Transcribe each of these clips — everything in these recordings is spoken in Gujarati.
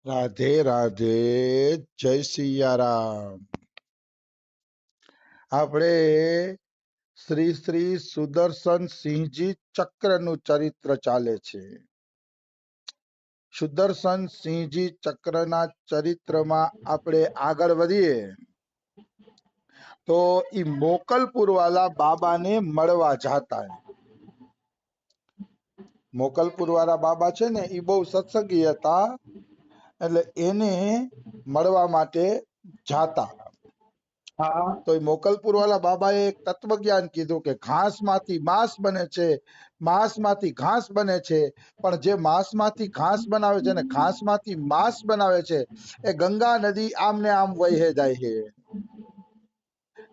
રાધે રાધે, જય સિયારામ। આપણે શ્રી શ્રી સુદર્શન સિંહજી ચક્રનું ચરિત્ર ચાલે છે। સુદર્શન સિંહજી ચક્રના ચરિત્રમાં આપણે આગળ વધીએ તો ઈ મોકલપુર વાલા બાબાને મળવા જાતા। મોકલપુર વાળા બાબા છે ને ઈ બહુ સત્સંગી હતા, એટલે એને મળવા માટે જાતા। તો એ મોકલપુર વાળા બાબાએ એક તત્વજ્ઞાન કીધું કે ઘાસમાંથી માંસ બને છે, માંસમાંથી ઘાસ બને છે, પણ જે માંસમાંથી ઘાસ બનાવે છે ને ઘાસમાંથી માંસ બનાવે છે એ ગંગા નદી આમને આમ વહે જાય છે।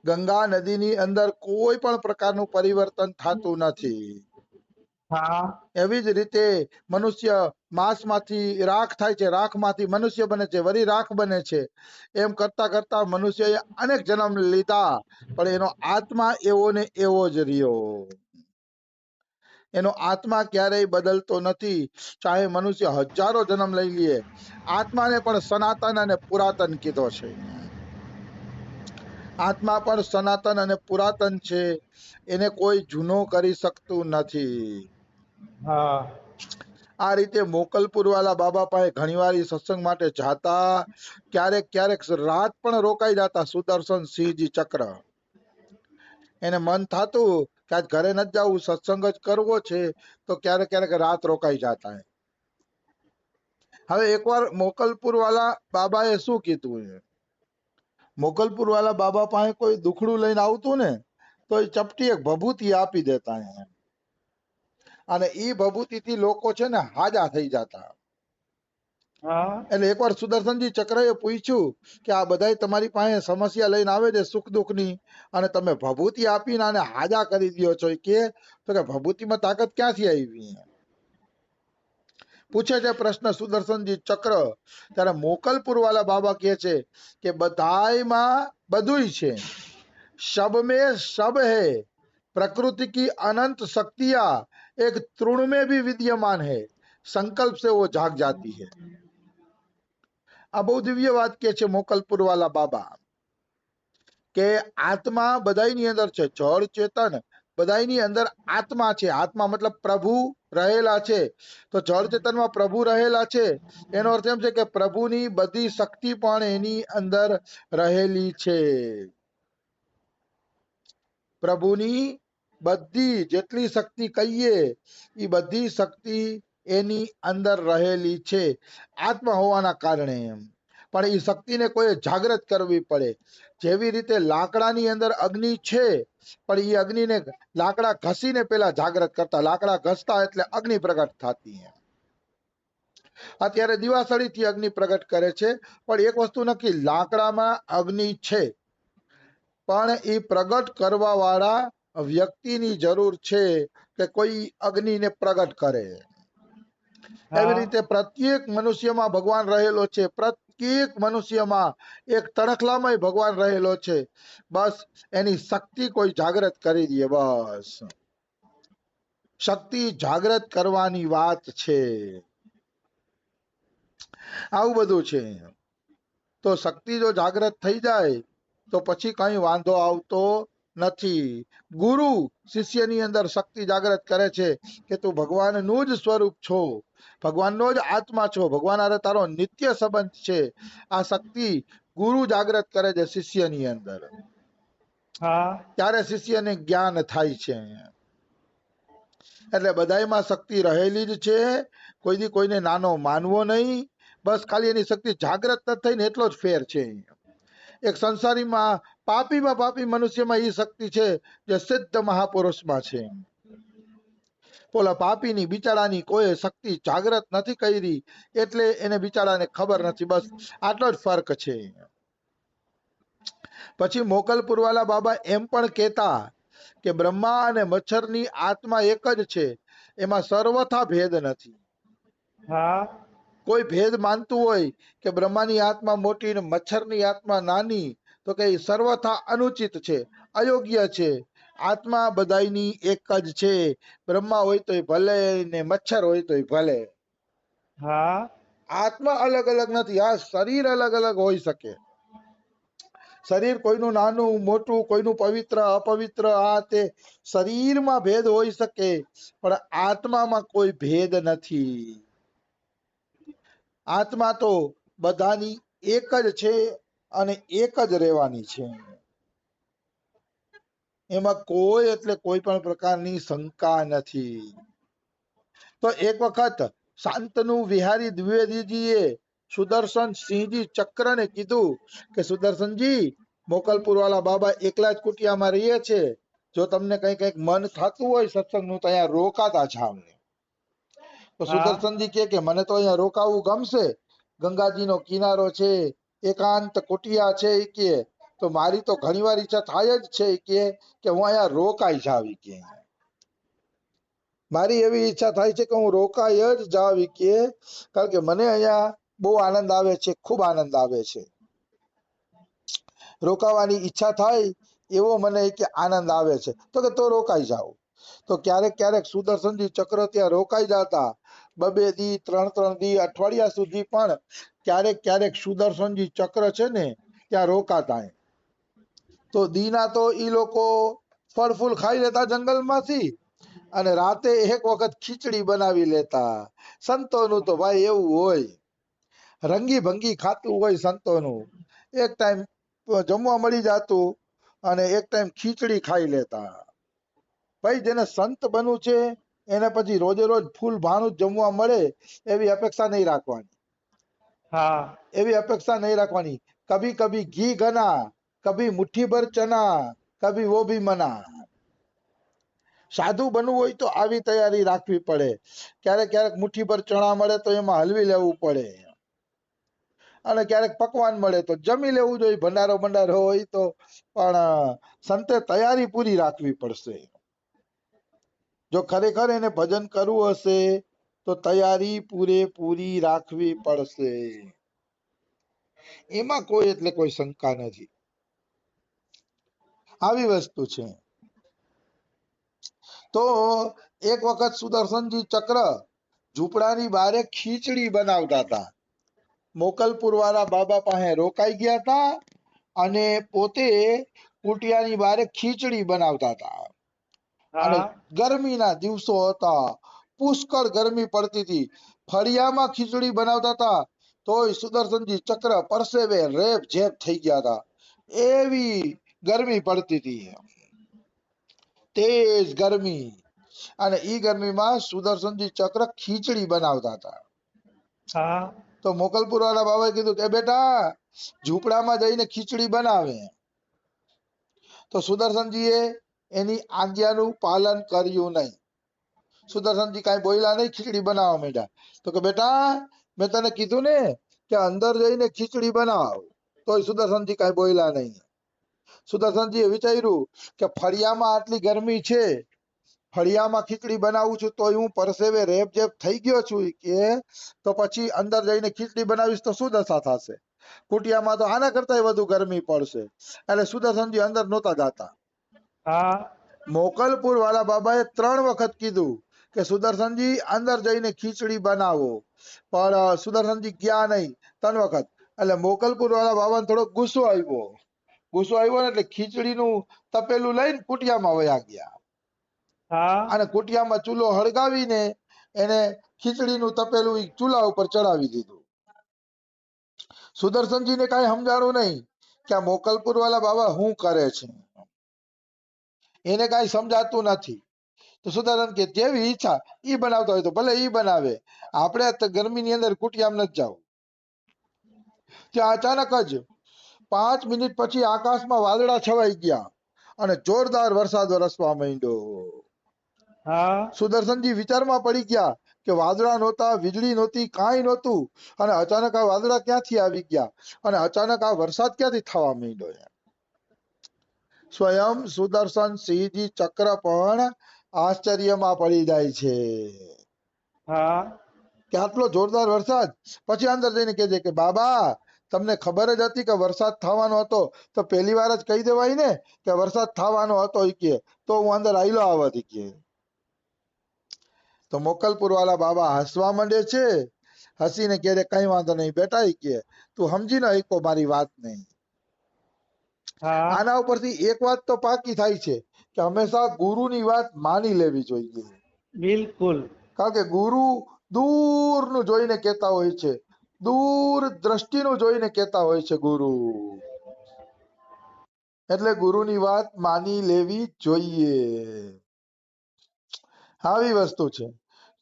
ગંગા નદીની અંદર કોઈ પણ પ્રકારનું પરિવર્તન થતું નથી। એવી જ રીતે મનુષ્ય માંસમાંથી રાખ થાય છે, રાખમાંથી મનુષ્ય બને છે, વળી રાખ બને છે। એમ કરતા કરતા મનુષ્યએ અનેક જન્મ લીધા, પણ એનો આત્મા એવો ને એવો જ રહ્યો। એનો આત્મા ક્યારેય બદલતો નથી, ચાહે મનુષ્ય હજારો જન્મ લઈ લે। આત્માને પણ સનાતન અને પુરાતન કીધો છે। આત્મા પણ સનાતન અને પુરાતન છે, એને કોઈ જૂનો કરી શકતું નથી। આ રીતે મોકલપુર વાલા બાબા પાસે ઘણીવાર સત્સંગ માટે જાતા, ક્યારેક ક્યારેક રાત પણ રોકાઈ જતા। સુદર્શન સિંહજી ચક્ર એને મન થતું કે આજ ઘરે નથી જવું, સત્સંગ જ કરવો છે, તો ક્યારેક ક્યારેક રાત રોકાઈ જતા। હવે એકવાર મોકલપુર વાલા બાબાએ શું કીધું, મોકલપુર વાલા બાબા પાસે કોઈ દુખડું લઈને આવતું ને તો એ ચપટી એક ભભૂતિ આપી દેતા, અને ઈ ભભૂતિ થી લોકો છે ને હાજા થઈ જતા। એટલે એકવાર સુદર્શનજી ચક્રએ પૂછ્યું કે આ બધા તમારી પાસે સમસ્યા લઈને આવે છે સુખ દુઃખ ની, અને તમે ભભૂતિ આપીને આને હાજા કરી દો છો, કે તો કે ભભૂતિમાં તાકાત ક્યાંથી આવી, પૂછે છે પ્રશ્ન સુદર્શનજી ચક્ર। ત્યારે મોકલપુર વાલા બાબા કહે છે કે બધાયમાં બધુંય છે, सब में सब है, प्रकृति की अनंत शक्तियां एक तृण में भी विद्यमान है, संकल्प से वो जाग जाती है। આ બહુ દિવ્ય વાત કે છે મોકલપુર વાલા બાબા, કે આત્મા બધાયની અંદર છે, જળ ચેતન બધાયની અંદર આત્મા છે। આત્મા મતલબ પ્રભુ રહેલા છે, તો જળ ચેતનમાં પ્રભુ રહેલા છે, એનો અર્થ એમ છે કે પ્રભુની બધી શક્તિ પણ એની અંદર રહેલી છે। પ્રભુની બધી જેટલી શક્તિ કહીએ એ બધી શક્તિ એની અંદર રહેલી છે આત્મા હોવાના કારણે। પણ એ શક્તિને કોઈ જાગૃત કરવી પડે। જેવી રીતે લાકડાની અંદર અગ્નિ છે, પણ એ અગ્નિને લાકડા ઘસીને પેલા જાગૃત કરતા, લાકડા ઘસતા એટલે અગ્નિ પ્રગટ થતી। અત્યારે દિવાસળીથી અગ્નિ પ્રગટ કરે છે, પણ એક વસ્તુ નક્કી, લાકડામાં અગ્નિ છે, પણ એ પ્રગટ કરવા વાળા વ્યક્તિની જરૂર છે કે કોઈ અગ્નિને પ્રગટ કરે। એવી રીતે પ્રત્યેક મનુષ્યમાં ભગવાન રહેલો છે, પ્રત્યેક મનુષ્યમાં એક તણખલામાં ભગવાન રહેલો છે, બસ એની શક્તિ કોઈ જાગૃત કરી દે, બસ શક્તિ જાગૃત કરવાની વાત છે। આવું બધું છે, તો શક્તિ જો જાગૃત થઈ જાય તો પછી કઈ વાંધો આવતો નથી। ગુરુ શિષ્યની અંદર શક્તિ જાગૃત કરે છે કે તું ભગવાનનું જ સ્વરૂપ છો, ભગવાનનો જ આત્મા છો, ભગવાન હારે તારો નિત્ય સંબંધ છે। આ શક્તિ ગુરુ જાગૃત કરે છે શિષ્યની અંદર, ત્યારે શિષ્યને જ્ઞાન થાય છે। એટલે બધાયમાં શક્તિ રહેલી જ છે, કોઈ દી કોઈને નાનો માનવો નહીં, બસ ખાલી એની શક્તિ જાગૃત ન થઈને એટલો જ ફેર છે। એક સંસારીમાં પાપીમાં પાપી મનુષ્યમાં એ શક્તિ છે જે સિદ્ધ મહાપુરુષમાં છે। બોલા પાપીની બિચારાની કોઈ શક્તિ જાગૃત નથી કરી, એટલે એને બિચારાને ખબર નથી, બસ આટલો જ ફર્ક છે। પછી મોકલપુર વાલા બાબા એમ પણ કહેતા કે બ્રહ્મા અને મચ્છરની આત્મા એક જ છે, એમાં સર્વથા ભેદ નથી। કોઈ ભેદ માનતું હોય કે બ્રહ્માની આત્મા મોટી ને મચ્છરની આત્મા નાની, તો કે સર્વથા અનુચિત છે, અયોગ્ય છે। આત્મા બધાયની એક જ છે, બ્રહ્મા હોય તોય ભલે ને મચ્છર હોય તોય ભલે। આત્મા અલગ અલગ નથી. આ શરીર અલગ અલગ હોઈ શકે. શરીર કોઈનું નાનું મોટું, કોઈનું પવિત્ર અપવિત્ર, આ તે શરીરમાં ભેદ હોઈ શકે, પણ આત્મામાં કોઈ ભેદ નથી. આત્મા તો બધાની એક જ છે અને એક જ રહેવાની છે. એમાં કોઈ એટલે કોઈ પણ પ્રકારની શંકા નથી. તો એક વખત શાંતનુ વિહારી દ્વિવેદીજીએ સુદર્શન સિંહજી ચક્રને કીધું કે સુદર્શનજી, મોકલપુર વાળા બાબા એકલા જ કુટિયામાં રહીએ છે, જો તમને કઈક મન થતું હોય સત્સંગનું તો અહીંયા રોકાતા જાવ. તો સુદર્શનજી કે મને તો અહીંયા રોકાવું ગમશે, ગંગાજીનો કિનારો છે, એકાંત કુટિયા છે, કે તો મારી તો ઘણી વાર ઈચ્છા થાય જ છે કે હું અહીંયા રોકાઈ જાવ. કે મારી એવી ઈચ્છા થાય છે કે હું રોકાઈ જ જાવ, કે કારણ કે મને અહીંયા બહુ આનંદ આવે છે, ખૂબ આનંદ આવે છે. રોકાવાની ઈચ્છા થાય એવો મને કે આનંદ આવે છે. તો કે તો રોકાઈ જાવ. તો ક્યારેક ક્યારેક સુદર્શનજી ચક્ર ત્યાં રોકાઈ જતા. 2-2 દી 3-3 દી અઠવાડિયા સુધી પણ ક્યારેક ક્યારેક સુદર્શનજી ચક્ર છે ને ત્યાં રોકાતા. તો દીના તો ઈ લોકો ફળ ફૂલ ખાઈ લેતા જંગલમાંથી, અને રાતે એક વખત ખીચડી બનાવી લેતા. સંતોનું તો ભાઈ એવું હોય, રંગી ભંગી ખાતું હોય સંતોનું. એક ટાઈમ જમવા મળી જતું અને એક ટાઈમ ખીચડી ખાઈ લેતા. ભાઈ જેને સંત બનવું છે એને પછી રોજે રોજ ફૂલ ભાણું જમવા મળે એવી અપેક્ષા નહીં રાખવાની. એવી અપેક્ષા નહીં રાખવાની. કભી કભી ઘી ઘના, કભી મુઠ્ઠી ભર ચના, કભી વો ભી મના. સાધુ બનવું હોય તો આવી તૈયારી રાખવી પડે. ક્યારેક ક્યારેક મુઠ્ઠી ભર ચણા મળે તો એમાં હલવી લેવું પડે, અને ક્યારેક પકવાન મળે તો જમી લેવું જોઈએ. ભંડારો ભંડારો હોય તો પણ સંતે તૈયારી પૂરી રાખવી પડશે. જો ખરેખર એને ભજન કરવું હશે તો તૈયારી પૂરેપૂરી રાખવી પડશે. એમાં કોઈ એટલે કોઈ શંકા નથી. આવી વસ્તુ છે. તો એક વખત સુદર્શનજી ચક્ર ઝૂંપડાની બારે ખીચડી બનાવતા હતા. મોકલપુર વાળા બાબા પાસે રોકાઈ ગયા હતા અને પોતે કુટિયાની બારે ખીચડી બનાવતા હતા. અને ગરમીના દિવસો હતા, પુષ્કળ ગરમી પડતી હતી. ફળિયામાં ખીચડી બનાવતા હતા તોય સુદર્શનજી ચક્ર પરસેવે રેપ ઝેપ થઈ ગયા હતા. એવી ગરમી પડતી હતી, તેજ ગરમી. અને ઈ ગરમીમાં સુદર્શનજી ચક્ર ખીચડી બનાવતા હતા. તો મોકલપુર વાળા બાબાએ કીધું કે બેટા ઝૂંપડામાં જઈને ખીચડી બનાવે. તો સુદર્શનજીએ એની આજ્ઞાનું પાલન કર્યું નહીં. સુદર્શનજી કાંઈ બોલ્યા નહીં, ખીચડી બનાવવા માંડ્યા. તો કે બેટા મેં તને કીધું ને કે અંદર જઈને ખીચડી બનાવ. તોય સુદર્શનજી કાંઈ બોલ્યા નહીં. સુદર્શનજીએ વિચાર્યું કે ફળિયામાં આટલી ગરમી છે, ફળિયામાં ખીચડી બનાવું છું તોય હું પરસેવે રેપ જેપ થઈ ગયો છું, કે તો પછી અંદર જઈને ખીચડી બનાવીશ તો શું દશા થશે? કુટિયામાં તો આના કરતા વધુ ગરમી પડશે. એટલે સુદર્શનજી અંદર નહોતા જાતા. મોકલપુર વાળા બાબાએ 3 વખત કીધું કે સુદર્શનજી અંદર જઈને ખીચડી બનાવો, પણ સુદર્શનજી ગયા નહીં 3 વખત. એટલે મોકલપુર વાળા બાબાને થોડો ગુસ્સો આવ્યો. ગુસ્સો આવ્યો ને એટલે ખીચડીનું તપેલું લઈને કુટિયામાં વયા ગયા. અને કુટિયામાં ચૂલો હળગાવીને એને ખીચડીનું તપેલું ચૂલા ઉપર ચડાવી દીધું. સુદર્શનજીને કાંઈ સમજાણું નહીં કે આ મોકલપુર વાળા બાબા શું કરે છે, એને કાંઈ સમજાતું નથી. તો સુદર્શન કે જેવી ઈચ્છા, ઈ બનાવતા હોય તો ભલે ઈ બનાવે, આપણે ગરમીની અંદર કુટિયામાં નથી જવું. ત્યાં અચાનક જ 5 મિનિટ પછી આકાશમાં વાદળા છવાઈ ગયા અને જોરદાર વરસાદ વરસવા માંડ્યો. સુદર્શનજી વિચારમાં પડી ગયા કે વાદળા નહોતા, વીજળી નહોતી, કાંઈ નહોતું, અને અચાનક આ વાદળા ક્યાંથી આવી ગયા અને અચાનક આ વરસાદ ક્યાંથી થવા માંડ્યો. સ્વયં સુદર્શન સિંહજી ચક્ર પણ આશ્ચર્યમાં પડી જાય છે કે આટલો જોરદાર વરસાદ. પછી અંદર જઈને કહે છે કે બાબા તમને ખબર જ હતી કે વરસાદ થવાનો હતો તો પહેલી વાર જ કહી દેવાય ને કે વરસાદ થવાનો હતો, કે તો હું અંદર આયલો આવત. કે તો મોકલપુર વાળા બાબા હસવા માંડે છે હસીને કહે રે કઈ વાંધો નહીં બેટા, ઈ કે તું સમજી ન શકો મારી વાત નહીં. હા આના ઉપરથી એક વાત તો પાકી થાય છે કે હંમેશા ગુરુની વાત માની લેવી જોઈએ. બિલકુલ. કારણ કે ગુરુ દૂરનું જોઈને કહેતા હોય છે, દૂર દ્રષ્ટિનું જોઈને કહેતા હોય છે ગુરુ. એટલે ગુરુની વાત માની લેવી જોઈએ. આવી વસ્તુ છે.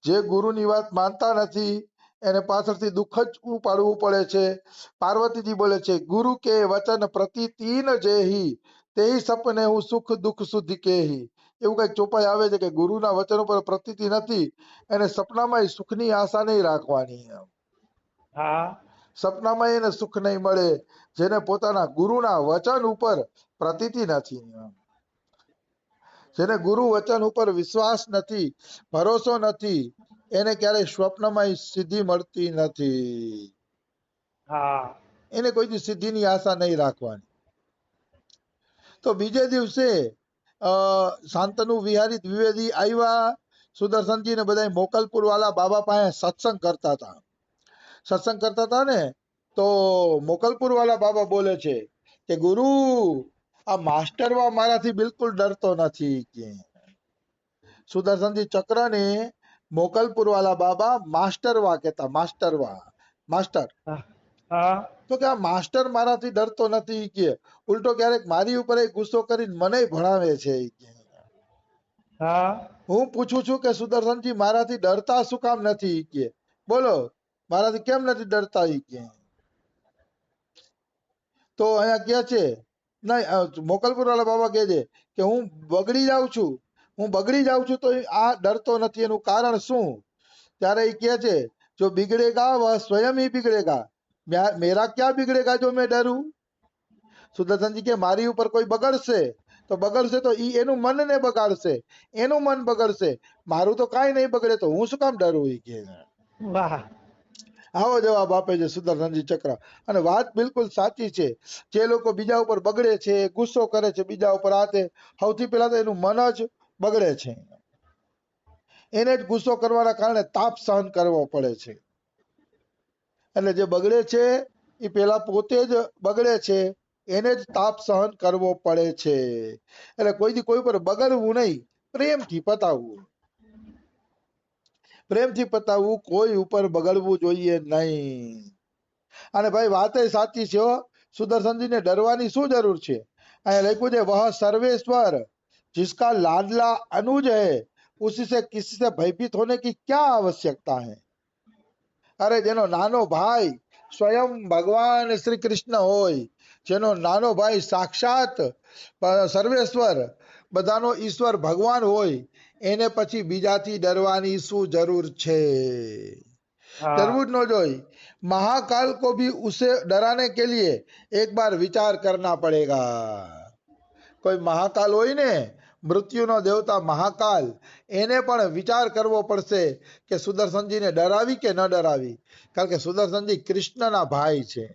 જે ગુરુની વાત માનતા નથી એને પાછળથી દુઃખ જ ઉપાડવું પડે છે. પાર્વતીજી બોલે છે, ગુરુ કે વચન પ્રતિ તીન જેહી તેહી સપને હું સુખ દુઃખ સુધી કેહી. એવું કઈક ચોપાઈ આવે છે કે ગુરુના વચન ઉપર પ્રતીતિ નથી એને સપનામાં સુખની આશા નહીં રાખવાની. હા સપનામાં એને સુખ નહીં મળે જેને પોતાના ગુરુના વચન ઉપર પ્રતીતિ નથી, જેને ગુરુ વચન ઉપર વિશ્વાસ નથી, ભરોસો નથી, એને ક્યારેય સ્વપ્નમાં સિદ્ધિ મળતી નથી. હા એને કોઈ દી સિદ્ધિની આશા નહીં રાખવાની. તો બીજે દિવસે શાંતનુ વિહારી દ્વિવેદી આવ્યા. સુદર્શનજી ને બધા મોકલપુર વાળા બાબા પાસે સત્સંગ કરતા હતા. સત્સંગ કરતા હતા ને તો મોકલપુર વાળા બાબા બોલે છે કે ગુરુ આ માસ્ટરવા મારાથી બિલકુલ ડરતો નથી કે. સુદર્શનજી ચક્ર ને મોકલપુર વાળા બાબા માસ્ટરવા કહેતા, માસ્ટરવા, માસ્ટર. હા તો કે આ માસ્ટર મારાથી ડરતો નથી કે ઉલટો ક્યારેક મારી ઉપર ગુસ્સો કરીને મને ભણાવે છે કે. હા હું પૂછું છું કે સુદર્શનજી મારાથી ડરતા શું કામ નથી કે, બોલો મારાથી કેમ નથી ડરતા કે. તો અહીંયા કે છે નહીં, મોકલપુર વાળા બાબા કહે છે કે હું બગડી જાઉં છું, હું બગડી જાઉં છું તો આ ડરતો નથી, એનું કારણ શું? ત્યારે એ કહે છે જો बिगड़ेगा वह स्वयं ही बिगड़ेगा, मेरा क्या बिगड़ेगा जो मैं डरूं. સુદર્શનજી કે મારી ઉપર કોઈ બગડશે તો બગડશે તો ઈ એનું મનને બગાડશે, એનું મન બગડશે, મારું તો કાંઈ નહીં બગડે તો હું શું કામ ડરું ઈ કે. વાહ. આવો જવાબ આપે છે સુદર્શનજી ચક્ર. અને વાત બિલકુલ સાચી છે. જે લોકો બીજા ઉપર બગડે છે, ગુસ્સો કરે છે બીજા ઉપર, આ તે સૌથી પહેલા તો એનું મન જ બગડે છે. એને જ ગુસ્સો કરવાના કારણે તાપ સહન કરવો પડે છે. એટલે જે બગડે છે એ પેલા પોતે જ બગડે છે, એને જ તાપ સહન કરવો પડે છે. એટલે કોઈ દી કોઈ પર બગડવું નહીં, પ્રેમથી પતાવવું. પ્રેમથી પતાવવું, કોઈ ઉપર બગડવું જોઈએ નહીં. અને ભાઈ વાત સાચી છે હો, સુદર્શનજીને ડરવાની શું જરૂર છે? અહીંયા લખ્યું છે વહ સર્વેશ્વર जिसका लाडला अनुज है उसी से किसी से भयभीत होने की क्या आवश्यकता है. અરે જેનો નાનો ભાઈ સ્વયં ભગવાન શ્રી કૃષ્ણ હોય, જેનો નાનો ભાઈ સાક્ષાત સર્વેશ્વર બધાનો ઈશ્વર ભગવાન હોય, એને પછી બીજાથી ડરવાની શું જરૂર છે? डरવું જ ન જોઈ. महाकाल को भी उसे डराने के लिए एक बार विचार करना पड़ेगा. કોઈ મહાકાલ હોય ને, મૃત્યુનો દેવતા મહાકાલ, એને પણ વિચાર કરવો પડશે કે સુદર્શનજીને ડરાવી કે ન ડરાવી. કારણ કે સુદર્શનજી કૃષ્ણના ભાઈ છે.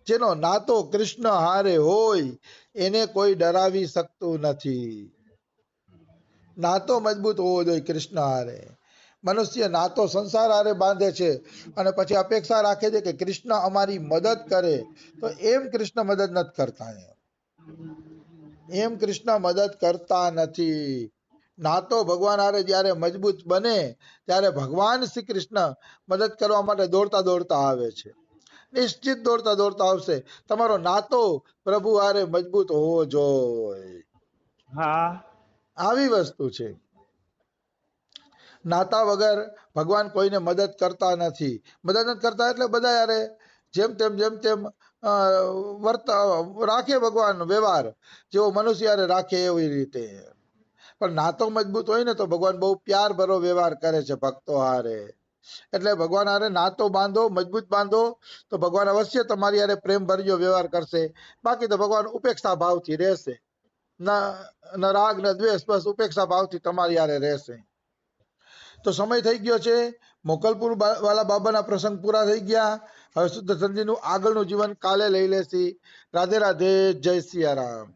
જેનો નાતો કૃષ્ણ હારે હોય એને કોઈ ડરાવી શકતું નથી. નાતો મજબૂત હોવો જોઈએ કૃષ્ણ હારે. મનુષ્ય નાતો સંસાર હારે બાંધે છે અને પછી અપેક્ષા રાખે છે કે કૃષ્ણ અમારી મદદ કરે, તો એમ કૃષ્ણ મદદ નથી કરતા. એમ કૃષ્ણ મદદ કરતા નથી. નાતો ભગવાન હારે જયારે મજબૂત બને ત્યારે ભગવાન શ્રી કૃષ્ણ મદદ કરવા માટે દોડતા દોડતા આવે છે. નિશ્ચિત દોડતા દોડતા આવશે. તમારો નાતો પ્રભુ હારે મજબૂત હોવો જોઈએ. હા આવી વસ્તુ છે. નાતા વગર ભગવાન કોઈને મદદ કરતા નથી. મદદ નથી કરતા એટલે બધા યારે જેમ તેમ રાખે ભગવાન વ્યવહાર, જેવો મનુષ્ય હારે રાખે એવી રીતે. પણ નાતો મજબૂત હોય ને તો ભગવાન બહુ પ્યાર ભરો વ્યવહાર કરે છે ભક્તો હારે. એટલે ભગવાન હારે નાતો બાંધો, મજબૂત બાંધો તો ભગવાન અવશ્ય તમારી હારે પ્રેમ ભર્યો વ્યવહાર કરશે. બાકી તો ભગવાન ઉપેક્ષા ભાવથી રહેશે. ન રાગ ન દ્વેષ, બસ ઉપેક્ષા ભાવથી તમારી હારે રહેશે. તો સમય થઈ ગયો છે. મોકલપુર વાલા બાબાના પ્રસંગ પૂરા થઈ ગયા. હવે સુદર્શનજીનું આગળનું જીવન કાલે લઈ લેશી. રાધે રાધે, જય સિયારામ.